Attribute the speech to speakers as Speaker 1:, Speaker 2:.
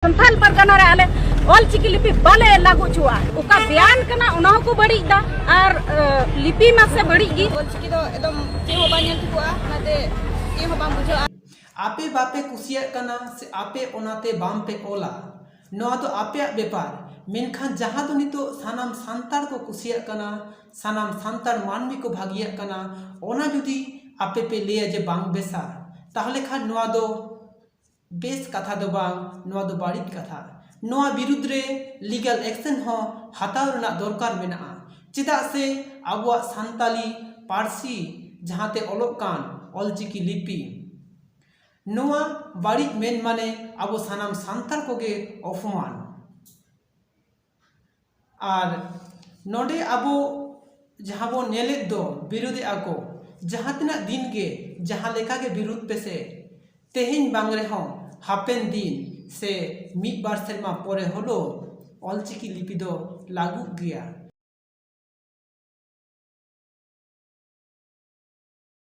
Speaker 1: संथाल परगना रे आले ऑलचिकी लिपि बाले लागू चुआ उका बयान कना उना को बड़ी दा और लिपि मा से बड़ी गी ऑलचिकी दो एकदम के हो बानियन ठुआ नाते के हो बाम बुझो
Speaker 2: आपे बापे कुसिया कना से आपे ओनाते बाम पे ओला नोआ तो आपे बेपार मेनखान जहाँ तो नितो सानाम सांतार को कुसिया कना सानाम सांतार मानवी को भागिया कना ओना जुदी आपे पे ले जे बांग बेसा ताहले खान नोआ दो बेस कथा दो बांग नोआ दो बाड़ित कथा नोआ विरुद्ध रे लीगल एक्शन हो हताव रना दरकार मेना चेदा से आबुआ सांताली पारसी जहाँते ओलोक कान ऑलचिकी लिपि नोआ बाड़ित मेन माने आबो सानाम सांतार कोगे अपमान और नोडे आबो जहाँ बो नेलेद दो विरोधी आको जहाँ तना दिन के जहाँ लेका के विरुद्ध पे से तेहिन बांगरे हो हापेन दिन से मीट बार सेरमा परे होलो ऑलचिकी लिपि दो लागू गया।